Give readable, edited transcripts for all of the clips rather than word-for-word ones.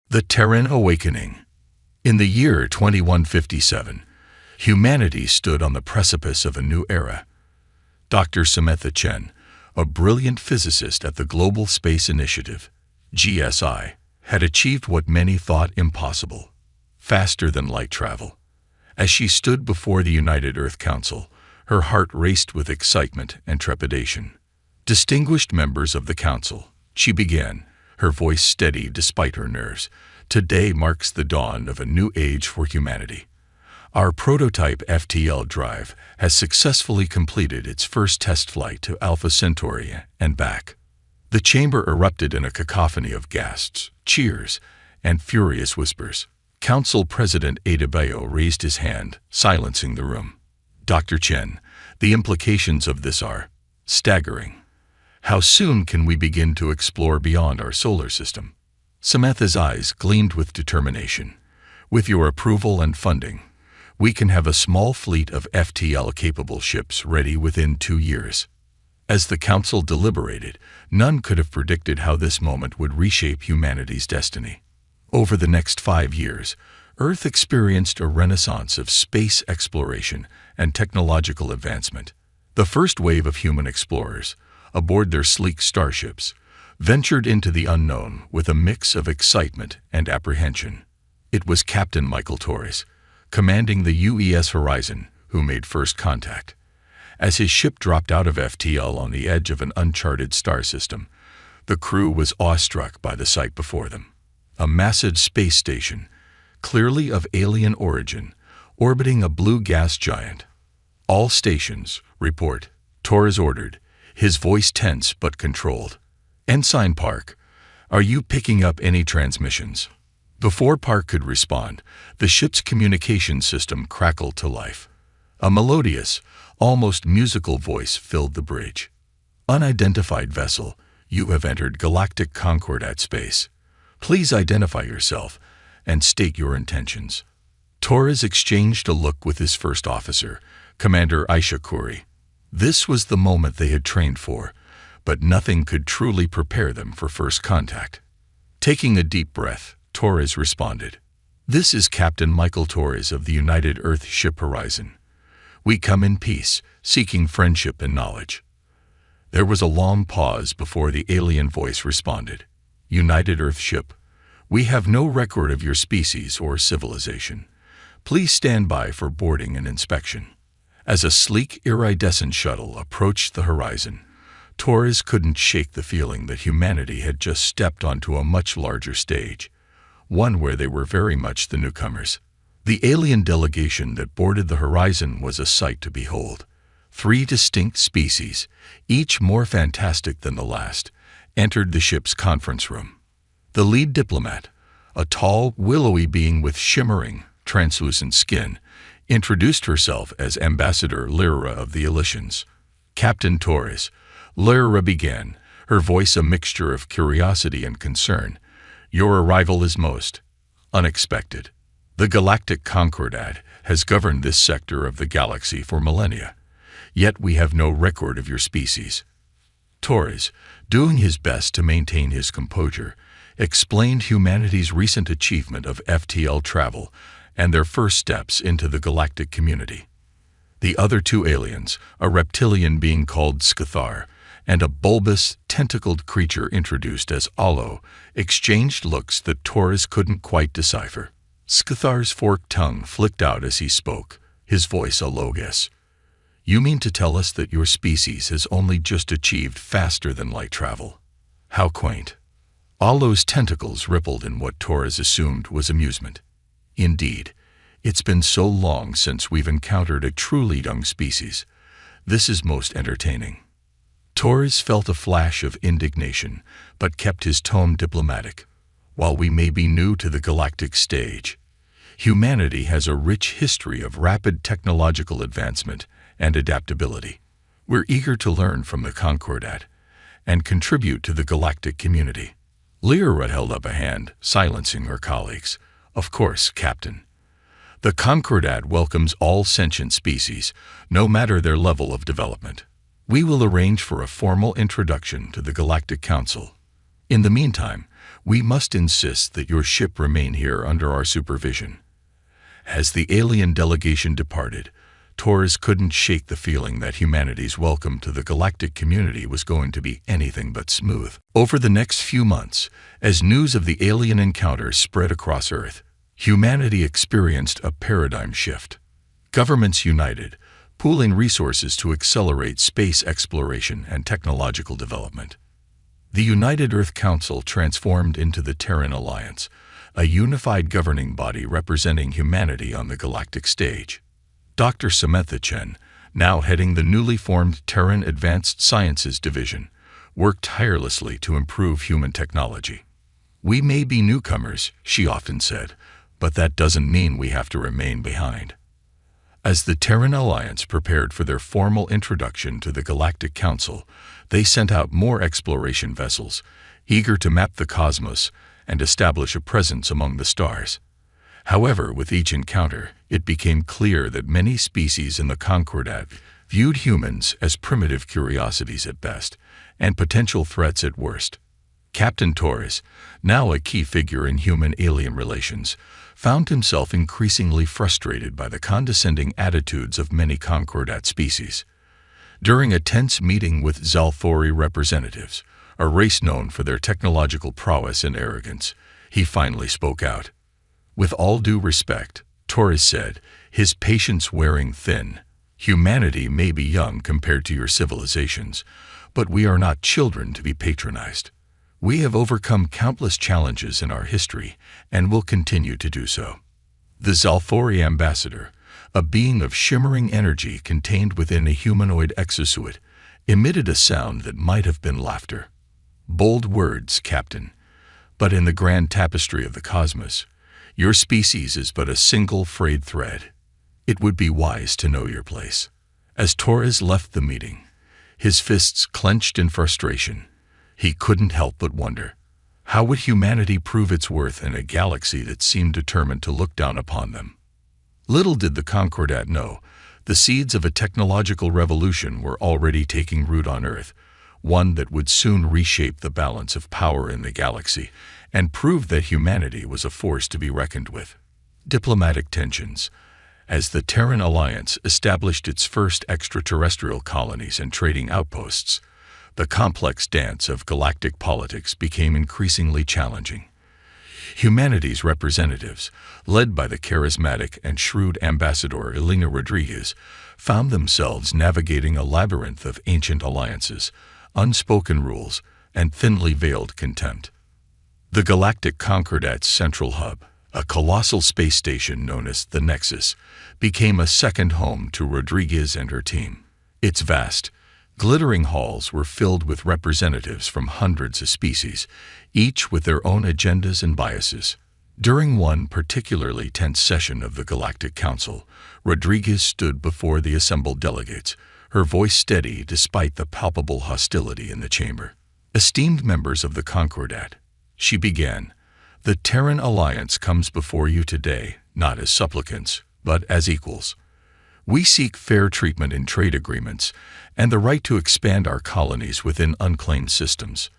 The Terran Awakening. In the year 2157, humanity stood on the precipice of a new era. Dr. Samantha Chen, a brilliant physicist at the Global Space Initiative, GSI, had achieved what many thought impossible: faster than light travel. As she stood before the United Earth Council, her heart raced with excitement and trepidation. Distinguished members of the Council, she began, her voice steady despite her nerves. Today marks the dawn of a new age for humanity. Our prototype FTL drive has successfully completed its first test flight to Alpha Centauri and back. The chamber erupted in a cacophony of gasps, cheers, and furious whispers. Council President Adebayo raised his hand, silencing the room. Dr. Chen, the implications of this are staggering. How soon can we begin to explore beyond our solar system? Samantha's eyes gleamed with determination. With your approval and funding, we can have a small fleet of FTL-capable ships ready within 2 years. As the Council deliberated, none could have predicted how this moment would reshape humanity's destiny. Over the next 5 years, Earth experienced a renaissance of space exploration and technological advancement. The first wave of human explorers, aboard their sleek starships, ventured into the unknown with a mix of excitement and apprehension. It was Captain Michael Torres, commanding the UES Horizon, who made first contact. As his ship dropped out of FTL on the edge of an uncharted star system, the crew was awestruck by the sight before them. A massive space station, clearly of alien origin, orbiting a blue gas giant. "All stations, report," Torres ordered, his voice tense but controlled. "Ensign Park, are you picking up any transmissions?" Before Park could respond, the ship's communication system crackled to life. A melodious, almost musical voice filled the bridge. "Unidentified vessel, you have entered Galactic Concordat space. Please identify yourself and state your intentions." Torres exchanged a look with his first officer, Commander Aisha Khoury. This was the moment they had trained for, but nothing could truly prepare them for first contact. Taking a deep breath, Torres responded, "This is Captain Michael Torres of the United Earth Ship Horizon. We come in peace, seeking friendship and knowledge." There was a long pause before the alien voice responded. "United Earth Ship, we have no record of your species or civilization. Please stand by for boarding and inspection." As a sleek, iridescent shuttle approached the horizon, Torres couldn't shake the feeling that humanity had just stepped onto a much larger stage, one where they were very much the newcomers. The alien delegation that boarded the horizon was a sight to behold. 3 distinct species, each more fantastic than the last, entered the ship's conference room. The lead diplomat, a tall, willowy being with shimmering, translucent skin, introduced herself as Ambassador Lyra of the Elysians. "Captain Torres," Lyra began, her voice a mixture of curiosity and concern, "your arrival is most unexpected. The Galactic Concordat has governed this sector of the galaxy for millennia, yet we have no record of your species." Torres, doing his best to maintain his composure, explained humanity's recent achievement of FTL travel and their first steps into the galactic community. The other 2 aliens, a reptilian being called Scathar and a bulbous, tentacled creature introduced as Allo, exchanged looks that Torres couldn't quite decipher. Scathar's forked tongue flicked out as he spoke, his voice a low hiss. "You mean to tell us that your species has only just achieved faster than light travel? How quaint." Allo's tentacles rippled in what Torres assumed was amusement. "Indeed, it's been so long since we've encountered a truly young species. This is most entertaining." Torres felt a flash of indignation, but kept his tone diplomatic. "While we may be new to the galactic stage, humanity has a rich history of rapid technological advancement and adaptability. We're eager to learn from the Concordat and contribute to the galactic community." Lyra held up a hand, silencing her colleagues. "Of course, Captain. The Concordat welcomes all sentient species, no matter their level of development. We will arrange for a formal introduction to the Galactic Council. In the meantime, We must insist that your ship remain here under our supervision." As the alien delegation departed, Torres couldn't shake the feeling that humanity's welcome to the galactic community was going to be anything but smooth. Over the next few months, as news of the alien encounter spread across Earth, humanity experienced a paradigm shift. Governments united, pooling resources to accelerate space exploration and technological development. The United Earth Council transformed into the Terran Alliance, a unified governing body representing humanity on the galactic stage. Dr. Samantha Chen, now heading the newly formed Terran Advanced Sciences Division, worked tirelessly to improve human technology. "We may be newcomers," she often said, "but that doesn't mean we have to remain behind." As the Terran Alliance prepared for their formal introduction to the Galactic Council, they sent out more exploration vessels, eager to map the cosmos and establish a presence among the stars. However, with each encounter, it became clear that many species in the Concordat viewed humans as primitive curiosities at best and potential threats at worst. Captain Torres, now a key figure in human-alien relations, found himself increasingly frustrated by the condescending attitudes of many Concordat species. During a tense meeting with Zalthori representatives, a race known for their technological prowess and arrogance, he finally spoke out. "With all due respect," Torres said, his patience wearing thin, "humanity may be young compared to your civilizations, but we are not children to be patronized. We have overcome countless challenges in our history and will continue to do so." The Zalthori ambassador, a being of shimmering energy contained within a humanoid exosuit, emitted a sound that might have been laughter. "Bold words, Captain, but in the grand tapestry of the cosmos, your species is but a single frayed thread. It would be wise to know your place." As Torres left the meeting, his fists clenched in frustration, he couldn't help but wonder, how would humanity prove its worth in a galaxy that seemed determined to look down upon them? Little did the Concordat know, the seeds of a technological revolution were already taking root on Earth, one that would soon reshape the balance of power in the galaxy and prove that humanity was a force to be reckoned with. Diplomatic tensions. As the Terran Alliance established its first extraterrestrial colonies and trading outposts, the complex dance of galactic politics became increasingly challenging. Humanity's representatives, led by the charismatic and shrewd Ambassador Elena Rodriguez, found themselves navigating a labyrinth of ancient alliances, unspoken rules, and thinly veiled contempt. The Galactic Concordat's central hub, a colossal space station known as the Nexus, became a second home to Rodriguez and her team. Its vast, glittering halls were filled with representatives from hundreds of species, each with their own agendas and biases. During one particularly tense session of the Galactic Council, Rodriguez stood before the assembled delegates, her voice steady despite the palpable hostility in the chamber. "Esteemed members of the Concordat," she began, "the Terran Alliance comes before you today, not as supplicants, but as equals. We seek fair treatment in trade agreements and the right to expand our colonies within unclaimed systems."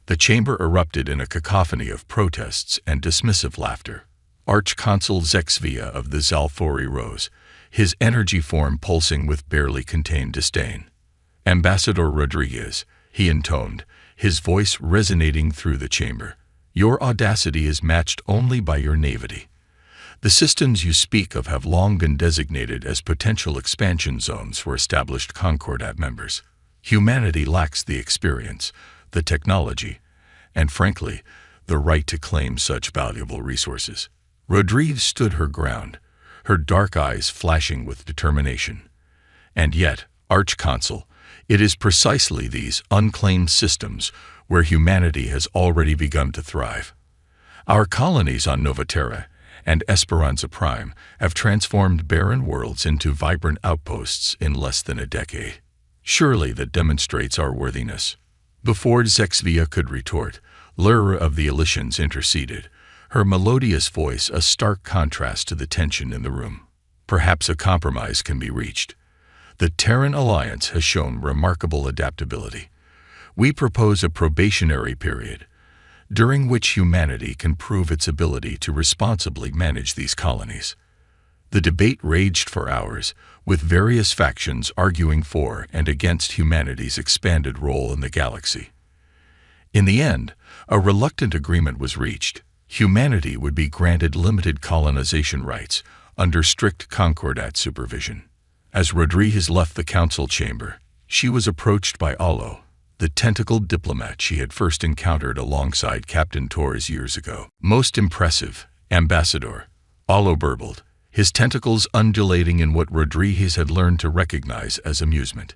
The chamber erupted in a cacophony of protests and dismissive laughter. Arch-Consul Zexvia of the Zalthori rose, his energy form pulsing with barely contained disdain. "Ambassador Rodriguez," he intoned, his voice resonating through the chamber, "your audacity is matched only by your naivety. The systems you speak of have long been designated as potential expansion zones for established Concordat members. Humanity lacks the experience, the technology, and frankly, the right to claim such valuable resources." Rodriguez stood her ground, her dark eyes flashing with determination. "And yet, Arch-Consul, it is precisely these unclaimed systems where humanity has already begun to thrive. Our colonies on Novaterra and Esperanza Prime have transformed barren worlds into vibrant outposts in less than a decade. Surely that demonstrates our worthiness." Before Zexvia could retort, Lyra of the Elysians interceded, her melodious voice a stark contrast to the tension in the room. "Perhaps a compromise can be reached. The Terran Alliance has shown remarkable adaptability. We propose a probationary period, during which humanity can prove its ability to responsibly manage these colonies. The debate raged for hours, with various factions arguing for and against humanity's expanded role in the galaxy. In the end, a reluctant agreement was reached. Humanity would be granted limited colonization rights under strict Concordat supervision. As Rodriguez left the council chamber, she was approached by Alo, the tentacled diplomat she had first encountered alongside Captain Torres years ago. "Most impressive, Ambassador," Alo burbled, his tentacles undulating in what Rodriguez had learned to recognize as amusement.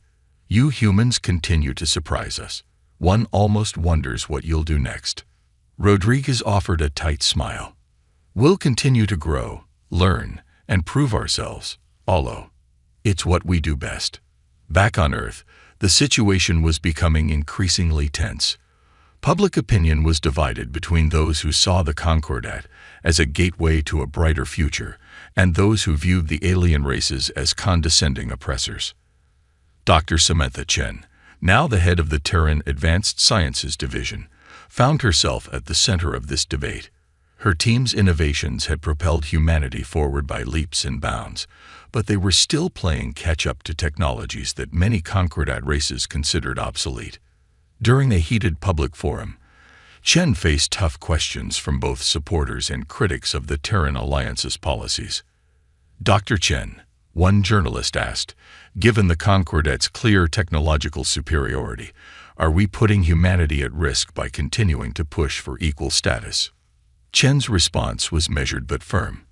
"You humans continue to surprise us. One almost wonders what you'll do next." Rodriguez offered a tight smile. "We'll continue to grow, learn, and prove ourselves, Alo. It's what we do best." Back on Earth, the situation was becoming increasingly tense. Public opinion was divided between those who saw the Concordat as a gateway to a brighter future and those who viewed the alien races as condescending oppressors. Dr. Samantha Chen, now the head of the Terran Advanced Sciences Division, found herself at the center of this debate. Her team's innovations had propelled humanity forward by leaps and bounds, but they were still playing catch-up to technologies that many Concordat races considered obsolete. During a heated public forum, Chen faced tough questions from both supporters and critics of the Terran Alliance's policies. "Dr. Chen," one journalist asked, "given the Concordat's clear technological superiority, are we putting humanity at risk by continuing to push for equal status?" Chen's response was measured but firm.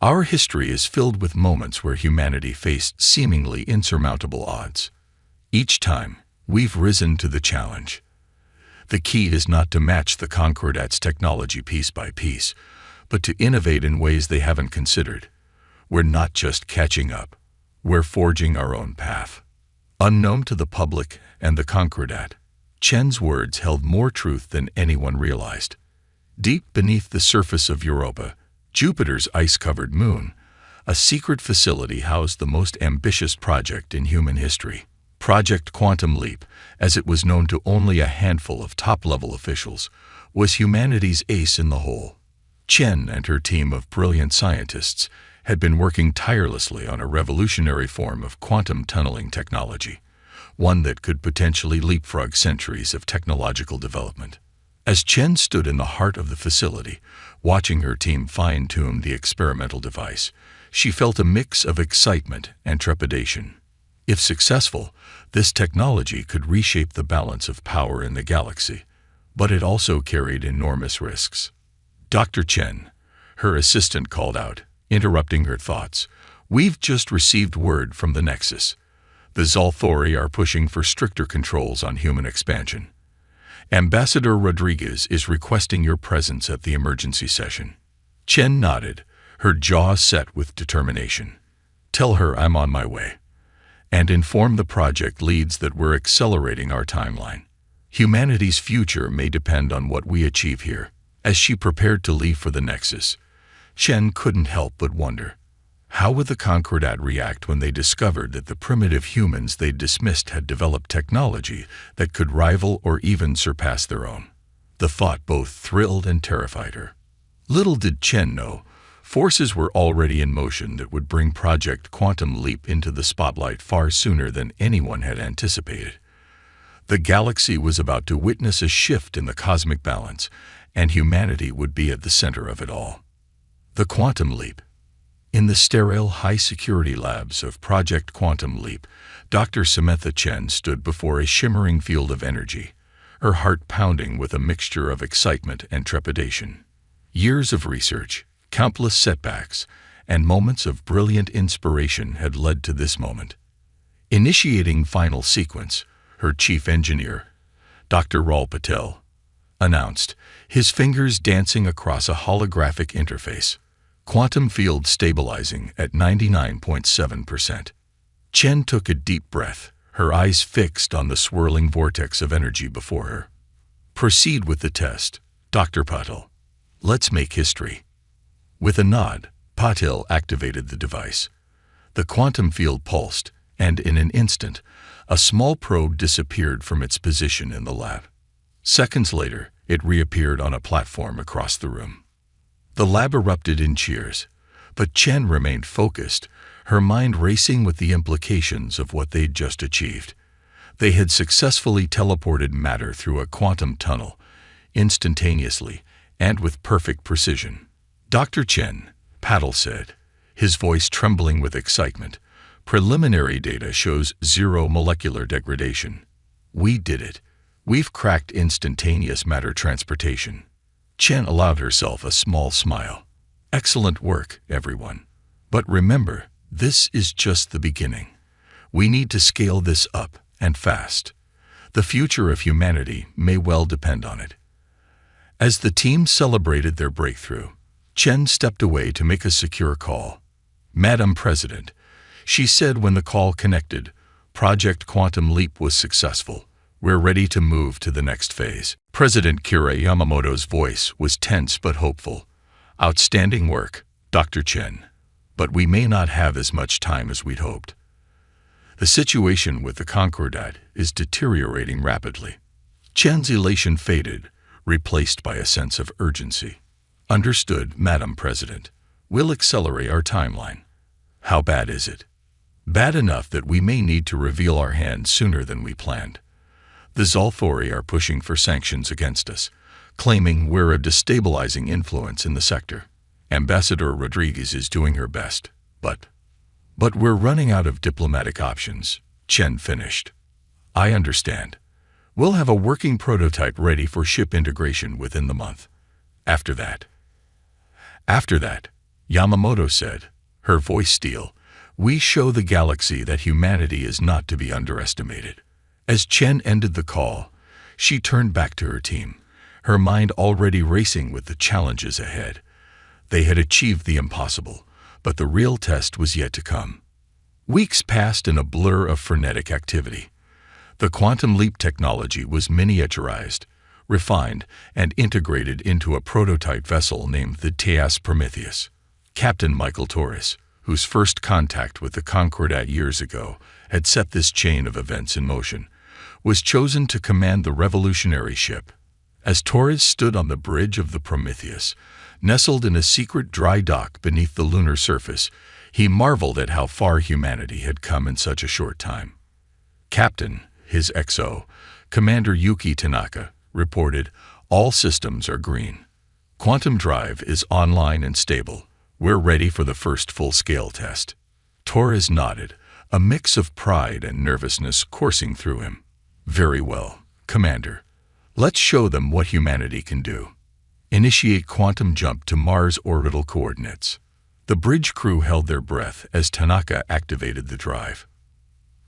"Our history is filled with moments where humanity faced seemingly insurmountable odds. Each time, we've risen to the challenge. The key is not to match the Concordat's technology piece by piece, but to innovate in ways they haven't considered. We're not just catching up, we're forging our own path." Unknown to the public and the Concordat, Chen's words held more truth than anyone realized. Deep beneath the surface of Europa, Jupiter's ice-covered moon, a secret facility housed the most ambitious project in human history. Project Quantum Leap, as it was known to only a handful of top-level officials, was humanity's ace in the hole. Chen and her team of brilliant scientists had been working tirelessly on a revolutionary form of quantum tunneling technology, one that could potentially leapfrog centuries of technological development. As Chen stood in the heart of the facility, watching her team fine-tune the experimental device, she felt a mix of excitement and trepidation. If successful, this technology could reshape the balance of power in the galaxy, but it also carried enormous risks. "Dr. Chen," her assistant called out, interrupting her thoughts, "we've just received word from the Nexus. The Zalthori are pushing for stricter controls on human expansion. Ambassador Rodriguez is requesting your presence at the emergency session." Chen nodded, her jaw set with determination. "Tell her I'm on my way. And inform the project leads that we're accelerating our timeline. Humanity's future may depend on what we achieve here." As she prepared to leave for the Nexus, Chen couldn't help but wonder, how would the Concordat react when they discovered that the primitive humans they'd dismissed had developed technology that could rival or even surpass their own? The thought both thrilled and terrified her. Little did Chen know, forces were already in motion that would bring Project Quantum Leap into the spotlight far sooner than anyone had anticipated. The galaxy was about to witness a shift in the cosmic balance, and humanity would be at the center of it all. The Quantum Leap. In the sterile, high-security labs of Project Quantum Leap, Dr. Samantha Chen stood before a shimmering field of energy, her heart pounding with a mixture of excitement and trepidation. Years of research, countless setbacks, and moments of brilliant inspiration had led to this moment. Initiating final sequence, her chief engineer, Dr. Raul Patel, announced, his fingers dancing across a holographic interface. Quantum field stabilizing at 99.7%. Chen took a deep breath, her eyes fixed on the swirling vortex of energy before her. "Proceed with the test, Dr. Patel. Let's make history." With a nod, Patel activated the device. The quantum field pulsed, and in an instant, a small probe disappeared from its position in the lab. Seconds later, It reappeared on a platform across the room. The lab erupted in cheers, but Chen remained focused, her mind racing with the implications of what they'd just achieved. They had successfully teleported matter through a quantum tunnel, instantaneously and with perfect precision. Dr. Chen, Paddle said, his voice trembling with excitement, preliminary data shows 0 molecular degradation. We did it. We've cracked instantaneous matter transportation. Chen allowed herself a small smile. Excellent work, everyone. But remember, this is just the beginning. We need to scale this up, and fast. The future of humanity may well depend on it. As the team celebrated their breakthrough, Chen stepped away to make a secure call. "Madam President," she said when the call connected, "Project Quantum Leap was successful. We're ready to move to the next phase." President Kira Yamamoto's voice was tense but hopeful. "Outstanding work, Dr. Chen. But we may not have as much time as we'd hoped. The situation with the Concordat is deteriorating rapidly." Chen's elation faded, replaced by a sense of urgency. "Understood, Madam President. We'll accelerate our timeline." "How bad is it?" "Bad enough that we may need to reveal our hand sooner than we planned. The Zalthori are pushing for sanctions against us, claiming we're a destabilizing influence in the sector. Ambassador Rodriguez is doing her best, but we're running out of diplomatic options," Chen finished. "I understand. We'll have a working prototype ready for ship integration within the month. After that, Yamamoto said, her voice steel, "we show the galaxy that humanity is not to be underestimated." As Chen ended the call, she turned back to her team, her mind already racing with the challenges ahead. They had achieved the impossible, but the real test was yet to come. Weeks passed in a blur of frenetic activity. The quantum leap technology was miniaturized, refined, and integrated into a prototype vessel named the TAS Prometheus. Captain Michael Torres, whose first contact with the Concordat years ago had set this chain of events in motion, was chosen to command the revolutionary ship. As Torres stood on the bridge of the Prometheus, nestled in a secret dry dock beneath the lunar surface, he marveled at how far humanity had come in such a short time. "Captain," his XO, Commander Yuki Tanaka, reported, "all systems are green. Quantum drive is online and stable. We're ready for the first full-scale test." Torres nodded, a mix of pride and nervousness coursing through him. "Very well, Commander. Let's show them what humanity can do. Initiate quantum jump to Mars orbital coordinates." The bridge crew held their breath as Tanaka activated the drive.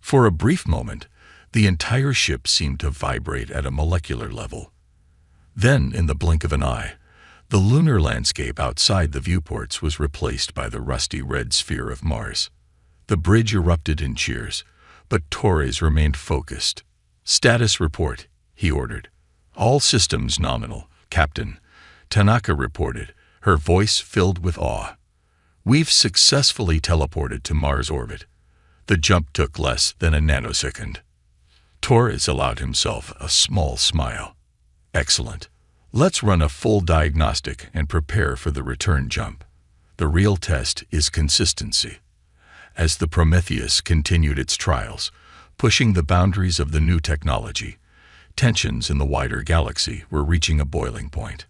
For a brief moment, the entire ship seemed to vibrate at a molecular level. Then, in the blink of an eye, the lunar landscape outside the viewports was replaced by the rusty red sphere of Mars. The bridge erupted in cheers, but Torres remained focused. "Status report," he ordered. "All systems nominal, Captain," Tanaka reported, her voice filled with awe. "We've successfully teleported to Mars orbit. The jump took less than a nanosecond." Torres allowed himself a small smile. "Excellent. Let's run a full diagnostic and prepare for the return jump. The real test is consistency." As the Prometheus continued its trials, pushing the boundaries of the new technology, tensions in the wider galaxy were reaching a boiling point.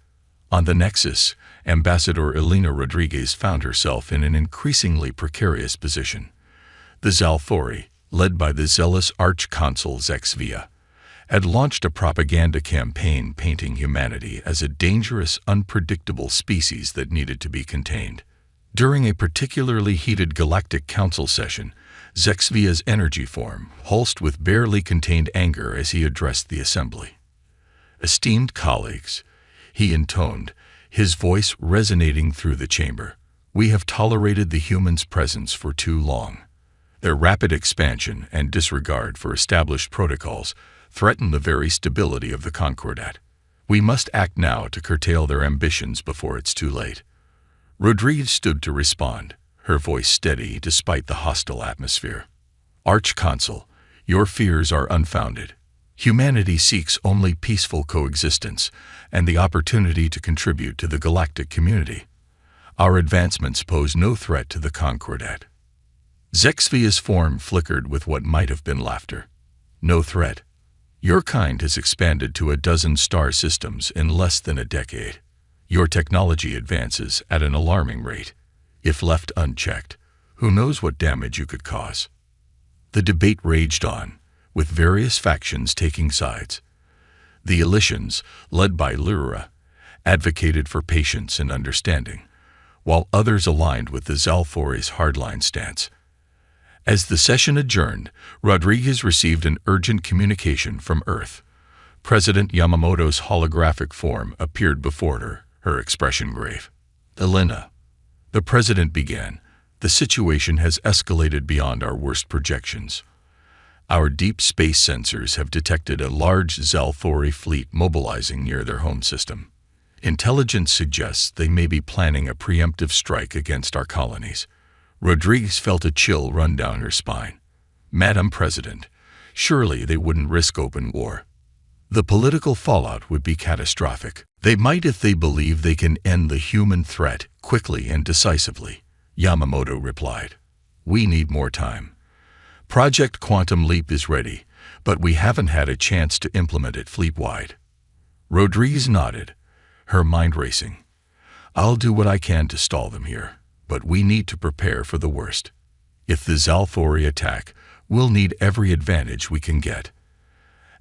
On the Nexus, Ambassador Elena Rodriguez found herself in an increasingly precarious position. The Zalthori, led by the zealous Arch-Consul Zexvia, had launched a propaganda campaign painting humanity as a dangerous, unpredictable species that needed to be contained. During a particularly heated Galactic Council session, Zexvia's energy form pulsed with barely contained anger as he addressed the assembly. "Esteemed colleagues," he intoned, his voice resonating through the chamber, "we have tolerated the humans' presence for too long. Their rapid expansion and disregard for established protocols threaten the very stability of the Concordat. We must act now to curtail their ambitions before it's too late." Rodriguez stood to respond, her voice steady despite the hostile atmosphere. "Arch-Consul, your fears are unfounded. Humanity seeks only peaceful coexistence and the opportunity to contribute to the galactic community. Our advancements pose no threat to the Concordat. Zexvia's form flickered with what might have been laughter. No threat. Your kind has expanded to 12 star systems in less than a decade. Your technology advances at an alarming rate. If left unchecked, who knows what damage you could cause? The debate raged on, with various factions taking sides. The Elysians, led by Lyra, advocated for patience and understanding, while others aligned with the Zalforis' hardline stance. As the session adjourned, Rodriguez received an urgent communication from Earth. President Yamamoto's holographic form appeared before her expression grave. "Elena," the president began, "the situation has escalated beyond our worst projections. Our deep space sensors have detected a large Zalfori fleet mobilizing near their home system. Intelligence suggests they may be planning a preemptive strike against our colonies." Rodriguez felt a chill run down her spine. "Madam President, surely they wouldn't risk open war. The political fallout would be catastrophic. They might if they believe they can end the human threat quickly and decisively," Yamamoto replied. "We need more time. Project Quantum Leap is ready, but we haven't had a chance to implement it fleet-wide." Rodriguez nodded, her mind racing. "I'll do what I can to stall them here, but we need to prepare for the worst. If the Zalfori attack, we'll need every advantage we can get."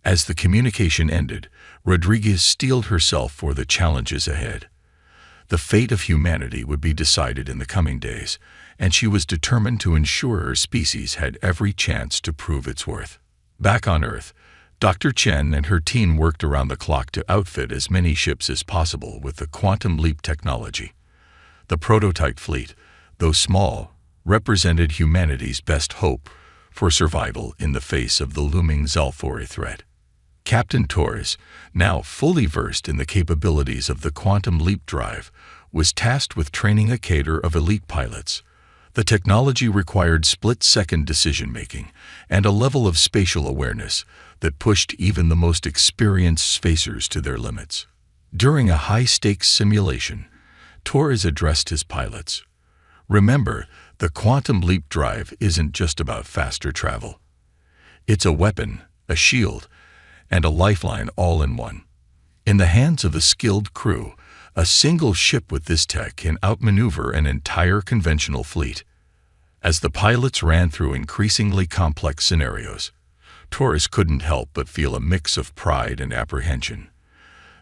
As the communication ended, Rodriguez steeled herself for the challenges ahead. The fate of humanity would be decided in the coming days, and she was determined to ensure her species had every chance to prove its worth. Back on Earth, Dr. Chen and her team worked around the clock to outfit as many ships as possible with the Quantum Leap technology. The prototype fleet, though small, represented humanity's best hope for survival in the face of the looming Zalfori threat. Captain Torres, now fully versed in the capabilities of the Quantum Leap drive, was tasked with training a cadre of elite pilots. The technology required split-second decision-making and a level of spatial awareness that pushed even the most experienced spacers to their limits. During a high-stakes simulation, Torres addressed his pilots. "Remember, the Quantum Leap drive isn't just about faster travel. It's a weapon, a shield, and a lifeline all in one. In the hands of a skilled crew, a single ship with this tech can outmaneuver an entire conventional fleet." As the pilots ran through increasingly complex scenarios, Torres couldn't help but feel a mix of pride and apprehension.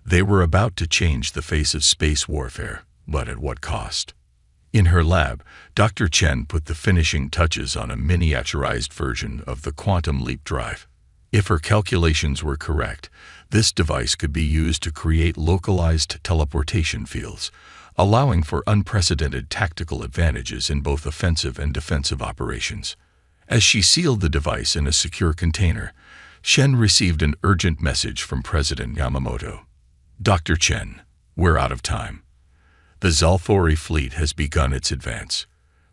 They were about to change the face of space warfare, but at what cost? In her lab, Dr. Chen put the finishing touches on a miniaturized version of the Quantum Leap drive. If her calculations were correct, this device could be used to create localized teleportation fields, allowing for unprecedented tactical advantages in both offensive and defensive operations. As she sealed the device in a secure container, Shen received an urgent message from President Yamamoto. "Dr. Chen, we're out of time. The Zalfori fleet has begun its advance.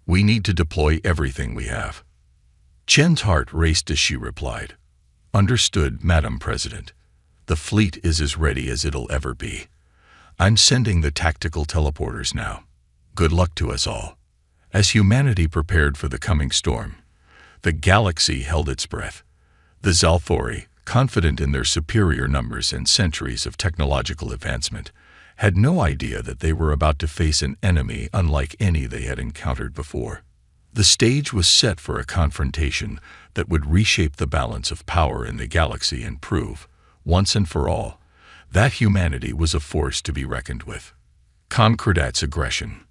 We need to deploy everything we have." Chen's heart raced as she replied, "Understood, Madam President. The fleet is as ready as it'll ever be. I'm sending the tactical teleporters now. Good luck to us all." As humanity prepared for the coming storm, the galaxy held its breath. The Zalfori, confident in their superior numbers and centuries of technological advancement, had no idea that they were about to face an enemy unlike any they had encountered before. The stage was set for a confrontation that would reshape the balance of power in the galaxy and prove, once and for all, that humanity was a force to be reckoned with. Concordat's aggression.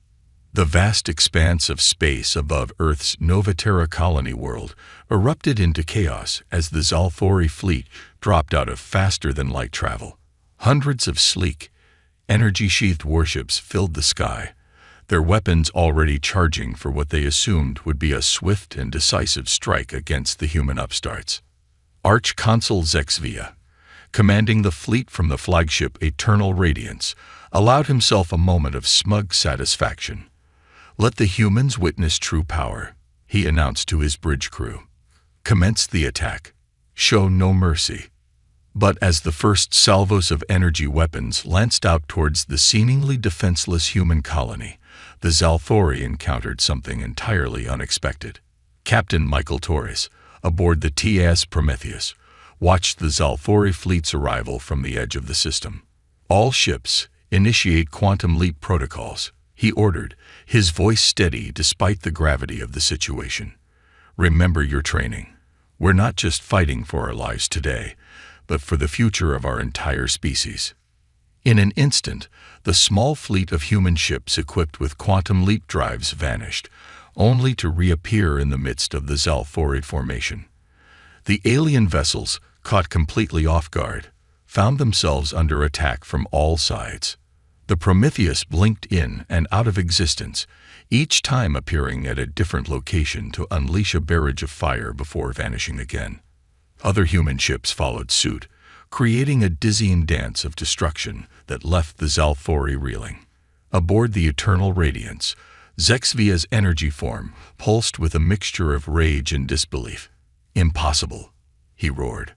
The vast expanse of space above Earth's Novaterra colony world erupted into chaos as the Zalfori fleet dropped out of faster-than-light travel. Hundreds of sleek, energy-sheathed warships filled the sky, their weapons already charging for what they assumed would be a swift and decisive strike against the human upstarts. Arch-Consul Zexvia, commanding the fleet from the flagship Eternal Radiance, allowed himself a moment of smug satisfaction. "Let the humans witness true power," he announced to his bridge crew. "Commence the attack. Show no mercy." But as the first salvos of energy weapons lanced out towards the seemingly defenseless human colony, the Zalthori encountered something entirely unexpected. Captain Michael Torres, aboard the TAS Prometheus, watched the Zalthori fleet's arrival from the edge of the system. "All ships, initiate quantum leap protocols," he ordered, his voice steady despite the gravity of the situation. "Remember your training. We're not just fighting for our lives today, but for the future of our entire species." In an instant, the small fleet of human ships equipped with quantum leap drives vanished, only to reappear in the midst of the Zalthori formation. The alien vessels, caught completely off guard, found themselves under attack from all sides. The Prometheus blinked in and out of existence, each time appearing at a different location to unleash a barrage of fire before vanishing again. Other human ships followed suit, creating a dizzying dance of destruction that left the Zalthori reeling. Aboard the Eternal Radiance, Zexvia's energy form pulsed with a mixture of rage and disbelief. "Impossible," he roared.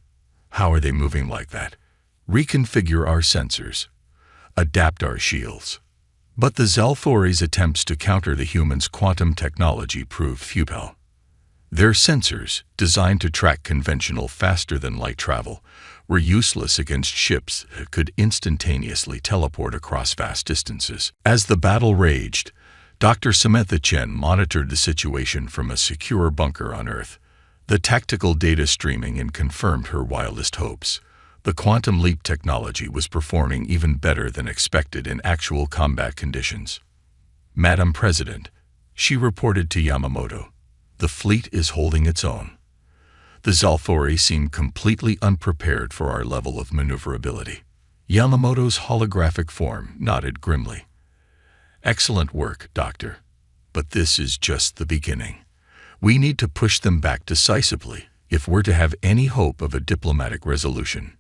"How are they moving like that? Reconfigure our sensors. Adapt our shields." But the Zalthori's attempts to counter the humans' quantum technology proved futile. Their sensors, designed to track conventional faster-than-light travel, were useless against ships that could instantaneously teleport across vast distances. As the battle raged, Dr. Samantha Chen monitored the situation from a secure bunker on Earth. The tactical data streaming in confirmed her wildest hopes. The quantum leap technology was performing even better than expected in actual combat conditions. "Madam President," she reported to Yamamoto, "the fleet is holding its own." The Zalthori seemed completely unprepared for our level of maneuverability. Yamamoto's holographic form nodded grimly. "Excellent work, Doctor. But this is just the beginning. We need to push them back decisively if we're to have any hope of a diplomatic resolution."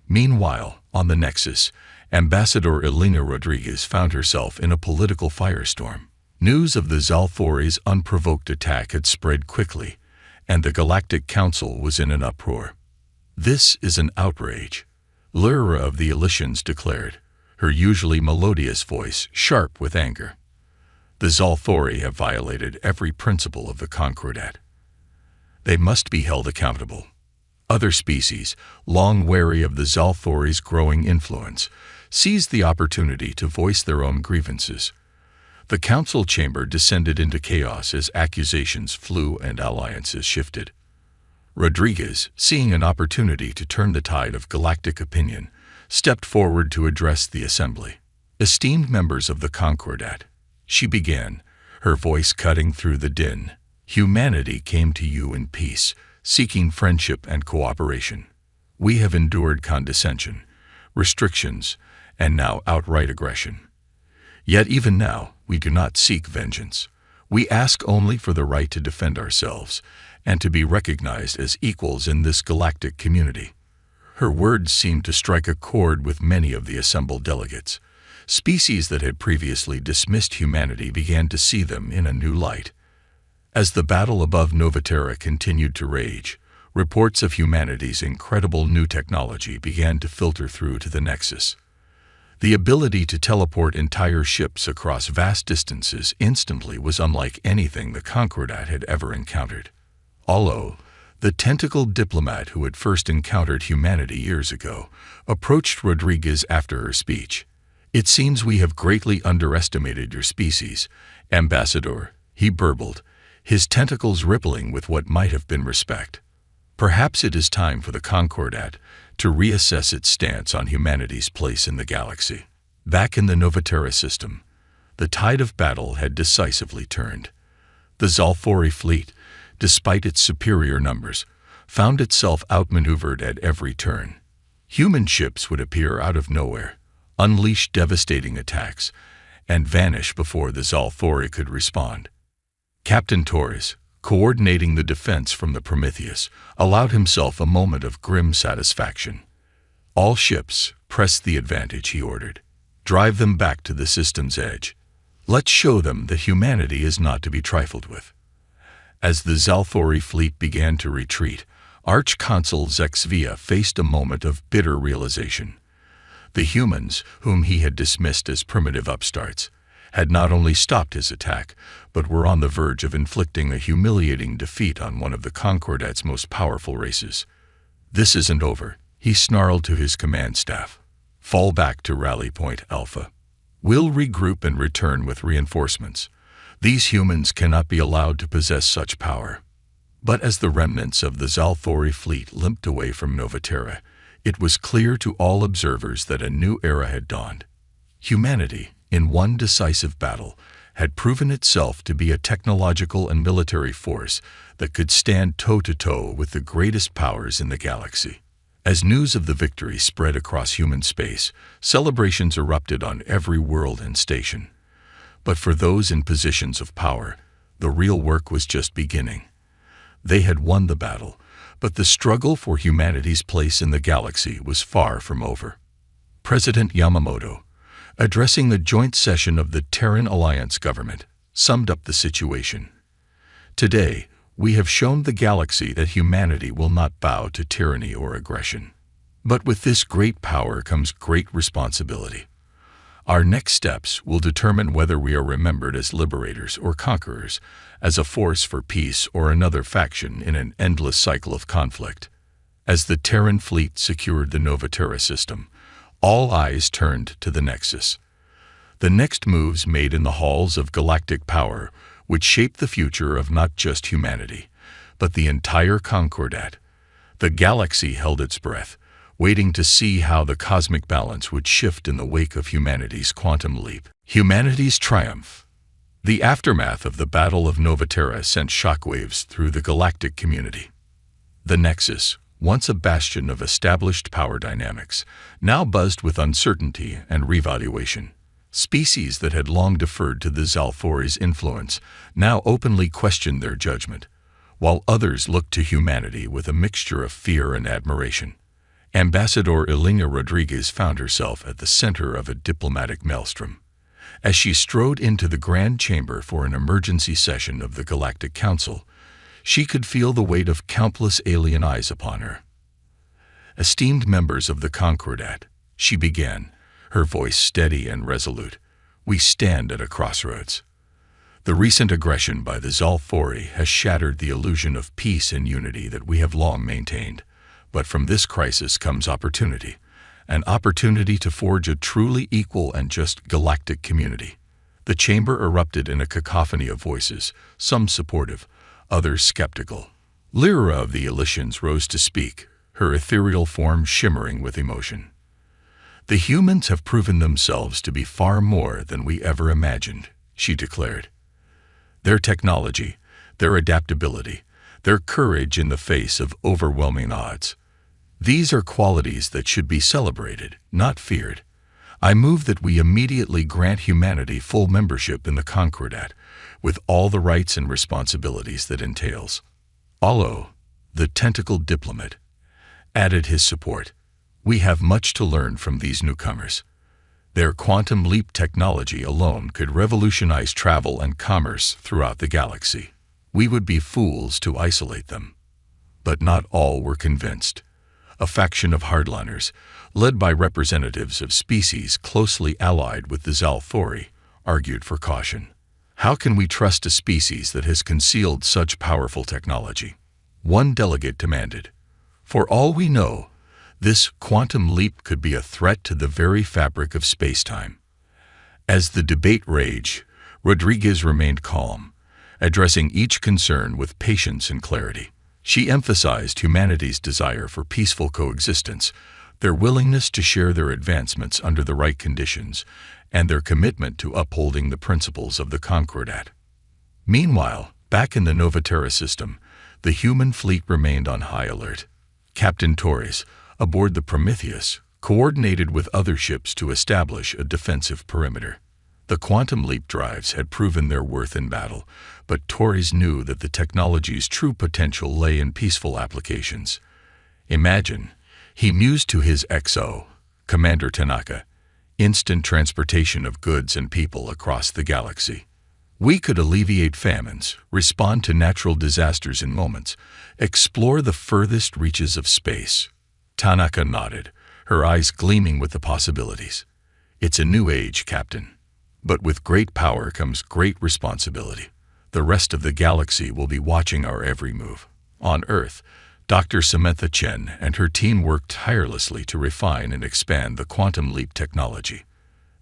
Meanwhile, on the Nexus, Ambassador Elena Rodriguez found herself in a political firestorm. News of the Zalthori's unprovoked attack had spread quickly, and the Galactic Council was in an uproar. "This is an outrage," Lyra of the Elysians declared, her usually melodious voice sharp with anger. "The Zalthori have violated every principle of the Concordat. They must be held accountable." Other species, long wary of the Zalthori's growing influence, seized the opportunity to voice their own grievances. The council chamber descended into chaos as accusations flew and alliances shifted. Rodriguez, seeing an opportunity to turn the tide of galactic opinion, stepped forward to address the assembly. "Esteemed members of the Concordat," she began, her voice cutting through the din, "humanity came to you in peace, seeking friendship and cooperation. We have endured condescension, restrictions, and now outright aggression. Yet even now, we do not seek vengeance. We ask only for the right to defend ourselves and to be recognized as equals in this galactic community." Her words seemed to strike a chord with many of the assembled delegates. Species that had previously dismissed humanity began to see them in a new light. As the battle above Novaterra continued to rage, reports of humanity's incredible new technology began to filter through to the Nexus. The ability to teleport entire ships across vast distances instantly was unlike anything the Concordat had ever encountered. Olo, the tentacled diplomat who had first encountered humanity years ago, approached Rodriguez after her speech. "It seems we have greatly underestimated your species, Ambassador," he burbled, his tentacles rippling with what might have been respect. "Perhaps it is time for the Concordat to reassess its stance on humanity's place in the galaxy." Back in the Novaterra system, the tide of battle had decisively turned. The Zalthori fleet, despite its superior numbers, found itself outmaneuvered at every turn. Human ships would appear out of nowhere, unleash devastating attacks, and vanish before the Zalthori could respond. Captain Torres, coordinating the defense from the Prometheus, allowed himself a moment of grim satisfaction. "All ships, press the advantage," he ordered. "Drive them back to the system's edge. Let's show them that humanity is not to be trifled with." As the Zalthori fleet began to retreat, Arch-Consul Zexvia faced a moment of bitter realization. The humans, whom he had dismissed as primitive upstarts, had not only stopped his attack, but were on the verge of inflicting a humiliating defeat on one of the Concordat's most powerful races. "This isn't over," he snarled to his command staff. "Fall back to Rally Point Alpha. We'll regroup and return with reinforcements. These humans cannot be allowed to possess such power." But as the remnants of the Zalthori fleet limped away from Novaterra, it was clear to all observers that a new era had dawned. Humanity, in one decisive battle, had proven itself to be a technological and military force that could stand toe-to-toe with the greatest powers in the galaxy. As news of the victory spread across human space, celebrations erupted on every world and station. But for those in positions of power, the real work was just beginning. They had won the battle, but the struggle for humanity's place in the galaxy was far from over. President Yamamoto, addressing the joint session of the Terran Alliance government, summed up the situation. "Today, we have shown the galaxy that humanity will not bow to tyranny or aggression. But with this great power comes great responsibility. Our next steps will determine whether we are remembered as liberators or conquerors, as a force for peace or another faction in an endless cycle of conflict." As the Terran fleet secured the Novaterra system, all eyes turned to the Nexus. The next moves made in the halls of galactic power would shape the future of not just humanity, but the entire Concordat. The galaxy held its breath, waiting to see how the cosmic balance would shift in the wake of humanity's quantum leap. Humanity's triumph. The aftermath of the Battle of Novaterra sent shockwaves through the galactic community. The Nexus, once a bastion of established power dynamics, now buzzed with uncertainty and revaluation. Species that had long deferred to the Zalthori's influence now openly questioned their judgment, while others looked to humanity with a mixture of fear and admiration. Ambassador Elena Rodriguez found herself at the center of a diplomatic maelstrom. As she strode into the Grand Chamber for an emergency session of the Galactic Council, she could feel the weight of countless alien eyes upon her. "Esteemed members of the Concordat," she began, her voice steady and resolute, "we stand at a crossroads. The recent aggression by the Zalthori has shattered the illusion of peace and unity that we have long maintained. But from this crisis comes opportunity, an opportunity to forge a truly equal and just galactic community." The chamber erupted in a cacophony of voices, some supportive, others skeptical. Lyra of the Elysians rose to speak, her ethereal form shimmering with emotion. "The humans have proven themselves to be far more than we ever imagined," she declared. "Their technology, their adaptability, their courage in the face of overwhelming odds. These are qualities that should be celebrated, not feared. I move that we immediately grant humanity full membership in the Concordat, with all the rights and responsibilities that entails." Allo, the tentacled diplomat, added his support. "We have much to learn from these newcomers. Their quantum leap technology alone could revolutionize travel and commerce throughout the galaxy. We would be fools to isolate them." But not all were convinced. A faction of hardliners, led by representatives of species closely allied with the Zalthori, argued for caution. "How can we trust a species that has concealed such powerful technology?" One delegate demanded. "For all we know, this quantum leap could be a threat to the very fabric of space-time." As the debate raged, Rodriguez remained calm, addressing each concern with patience and clarity. She emphasized humanity's desire for peaceful coexistence, their willingness to share their advancements under the right conditions, and their commitment to upholding the principles of the Concordat. Meanwhile, back in the Novaterra system, the human fleet remained on high alert. Captain Torres, aboard the Prometheus, coordinated with other ships to establish a defensive perimeter. The quantum leap drives had proven their worth in battle, but Torres knew that the technology's true potential lay in peaceful applications. "Imagine," he mused to his XO, Commander Tanaka, "instant transportation of goods and people across the galaxy. We could alleviate famines, respond to natural disasters in moments, explore the furthest reaches of space. Tanaka nodded, her eyes gleaming with the possibilities. It's a new age, Captain. But with great power comes great responsibility. The rest of the galaxy will be watching our every move. On Earth, Dr. Samantha Chen and her team worked tirelessly to refine and expand the quantum leap technology.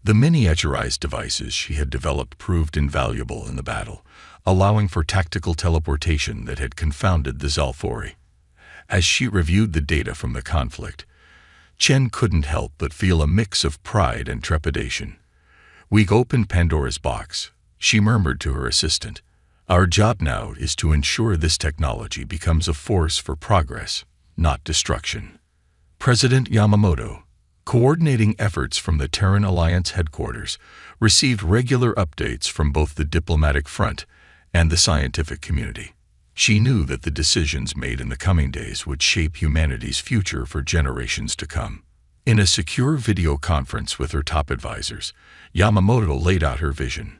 The miniaturized devices she had developed proved invaluable in the battle, allowing for tactical teleportation that had confounded the Zalfori. As she reviewed the data from the conflict, Chen couldn't help but feel a mix of pride and trepidation. "We opened Pandora's box," she murmured to her assistant. "Our job now is to ensure this technology becomes a force for progress, not destruction." President Yamamoto, coordinating efforts from the Terran Alliance headquarters, received regular updates from both the diplomatic front and the scientific community. She knew that the decisions made in the coming days would shape humanity's future for generations to come. In a secure video conference with her top advisors, Yamamoto laid out her vision.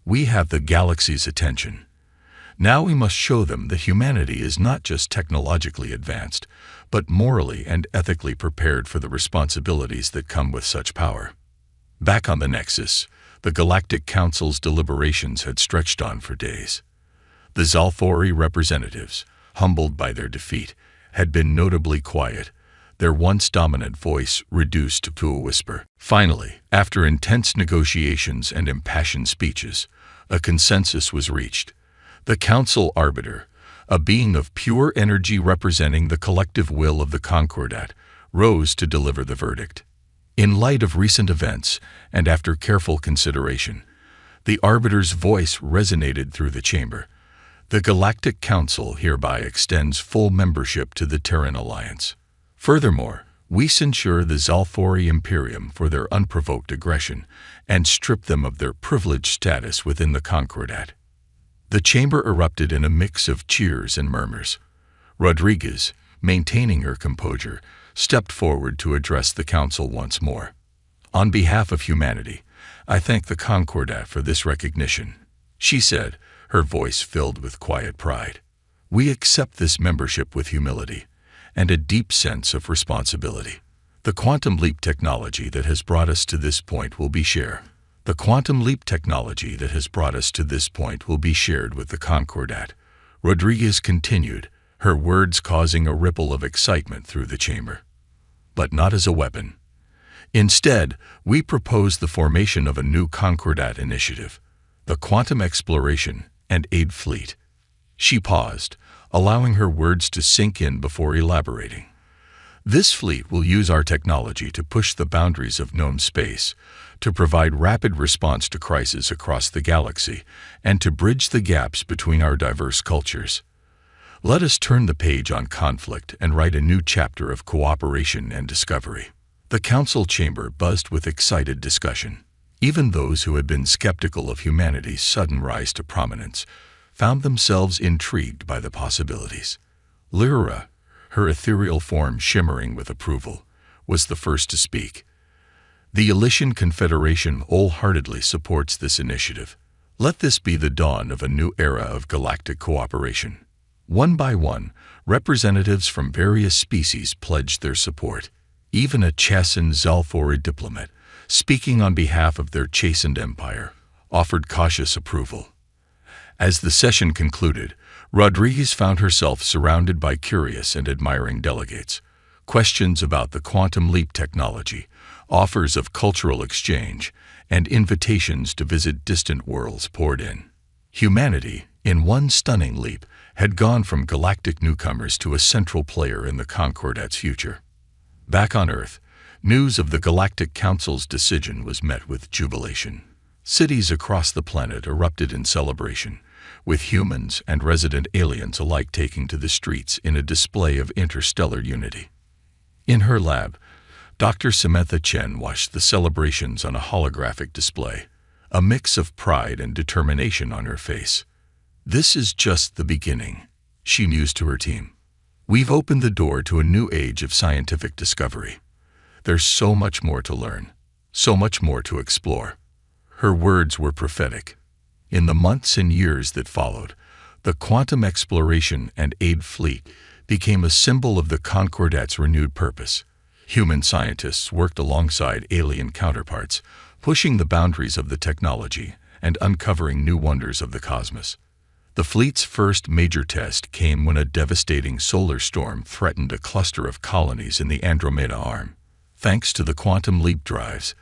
"We have the galaxy's attention. Now we must show them that humanity is not just technologically advanced, but morally and ethically prepared for the responsibilities that come with such power." Back on the Nexus, the Galactic Council's deliberations had stretched on for days. The Zalfori representatives, humbled by their defeat, had been notably quiet, their once dominant voice reduced to a whisper. Finally, after intense negotiations and impassioned speeches, a consensus was reached. The Council Arbiter, a being of pure energy representing the collective will of the Concordat, rose to deliver the verdict. In light of recent events, and after careful consideration, the Arbiter's voice resonated through the chamber. The Galactic Council hereby extends full membership to the Terran Alliance. Furthermore, we censure the Zalfori Imperium for their unprovoked aggression and strip them of their privileged status within the Concordat. The chamber erupted in a mix of cheers and murmurs. Rodriguez, maintaining her composure, stepped forward to address the council once more. "On behalf of humanity, I thank the Concordat for this recognition," she said, her voice filled with quiet pride. "We accept this membership with humility and a deep sense of responsibility. The quantum leap technology that has brought us to this point will be shared. The quantum leap technology that has brought us to this point will be shared with the Concordat," Rodriguez continued, her words causing a ripple of excitement through the chamber. "But not as a weapon. Instead, we propose the formation of a new Concordat initiative, the Quantum Exploration and Aid Fleet." She paused, allowing her words to sink in before elaborating. "This fleet will use our technology to push the boundaries of known space, to provide rapid response to crises across the galaxy, and to bridge the gaps between our diverse cultures. Let us turn the page on conflict and write a new chapter of cooperation and discovery." The council chamber buzzed with excited discussion. Even those who had been skeptical of humanity's sudden rise to prominence found themselves intrigued by the possibilities. Lyra, her ethereal form shimmering with approval, was the first to speak. "The Elysian Confederation wholeheartedly supports this initiative. Let this be the dawn of a new era of galactic cooperation." One by one, representatives from various species pledged their support. Even a Chassan Zalfori diplomat, speaking on behalf of their chastened empire, offered cautious approval. As the session concluded, Rodriguez found herself surrounded by curious and admiring delegates. Questions about the quantum leap technology, offers of cultural exchange, and invitations to visit distant worlds poured in. Humanity, in one stunning leap, had gone from galactic newcomers to a central player in the Concordat's future. Back on Earth, news of the Galactic Council's decision was met with jubilation. Cities across the planet erupted in celebration, with humans and resident aliens alike taking to the streets in a display of interstellar unity. In her lab, Dr. Samantha Chen watched the celebrations on a holographic display, a mix of pride and determination on her face. "This is just the beginning," she mused to her team. "We've opened the door to a new age of scientific discovery. There's so much more to learn, so much more to explore." Her words were prophetic. In the months and years that followed, the Quantum Exploration and Aid Fleet became a symbol of the Concordat's renewed purpose. Human scientists worked alongside alien counterparts, pushing the boundaries of the technology and uncovering new wonders of the cosmos. The fleet's first major test came when a devastating solar storm threatened a cluster of colonies in the Andromeda Arm. Thanks to the quantum leap drives,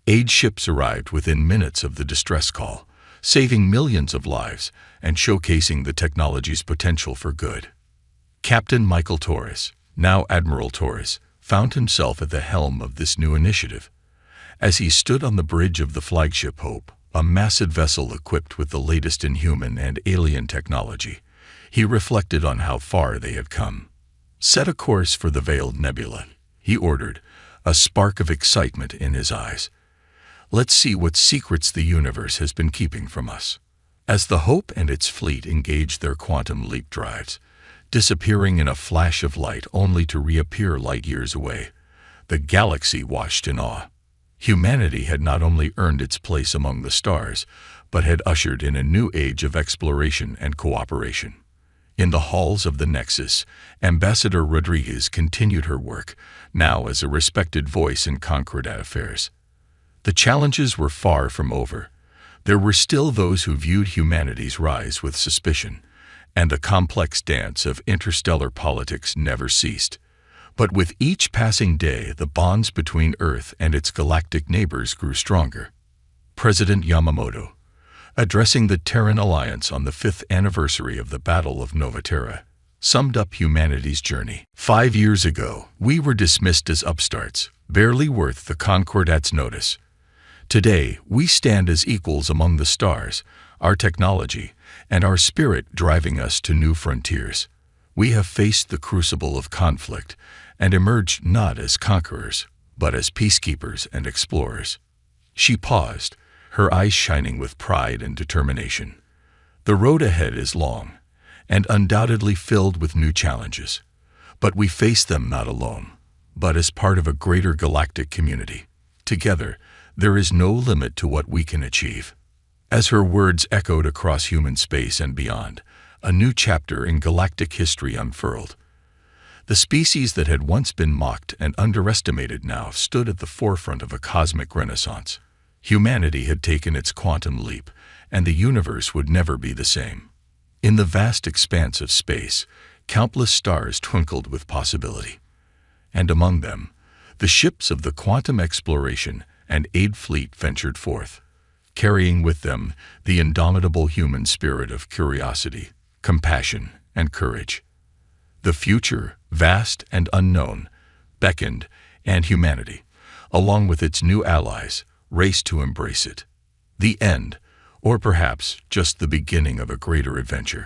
aid ships arrived within minutes of the distress call, saving millions of lives and showcasing the technology's potential for good. Captain Michael Torres, now Admiral Torres, found himself at the helm of this new initiative. As he stood on the bridge of the flagship Hope, a massive vessel equipped with the latest in human and alien technology, he reflected on how far they had come. "Set a course for the Veiled Nebula," he ordered, a spark of excitement in his eyes. "Let's see what secrets the universe has been keeping from us." As the Hope and its fleet engaged their quantum leap drives, disappearing in a flash of light only to reappear light years away, the galaxy watched in awe. Humanity had not only earned its place among the stars, but had ushered in a new age of exploration and cooperation. In the halls of the Nexus, Ambassador Rodriguez continued her work, now as a respected voice in Concordat affairs. The challenges were far from over. There were still those who viewed humanity's rise with suspicion, and the complex dance of interstellar politics never ceased. But with each passing day, the bonds between Earth and its galactic neighbors grew stronger. President Yamamoto, addressing the Terran Alliance on the 5th anniversary of the Battle of Nova Terra, summed up humanity's journey. 5 years ago, we were dismissed as upstarts, barely worth the Concordat's notice. Today, we stand as equals among the stars, our technology and our spirit driving us to new frontiers. We have faced the crucible of conflict and emerged not as conquerors, but as peacekeepers and explorers. She paused, her eyes shining with pride and determination. The road ahead is long, and undoubtedly filled with new challenges. But we face them not alone, but as part of a greater galactic community. Together, there is no limit to what we can achieve. As her words echoed across human space and beyond, a new chapter in galactic history unfurled. The species that had once been mocked and underestimated now stood at the forefront of a cosmic renaissance. Humanity had taken its quantum leap, and the universe would never be the same. In the vast expanse of space, countless stars twinkled with possibility. And among them, the ships of the Quantum Exploration and Aid Fleet ventured forth, carrying with them the indomitable human spirit of curiosity, compassion, and courage. The future, vast and unknown, beckoned, and humanity, along with its new allies, raced to embrace it. The end, or perhaps just the beginning of a greater adventure.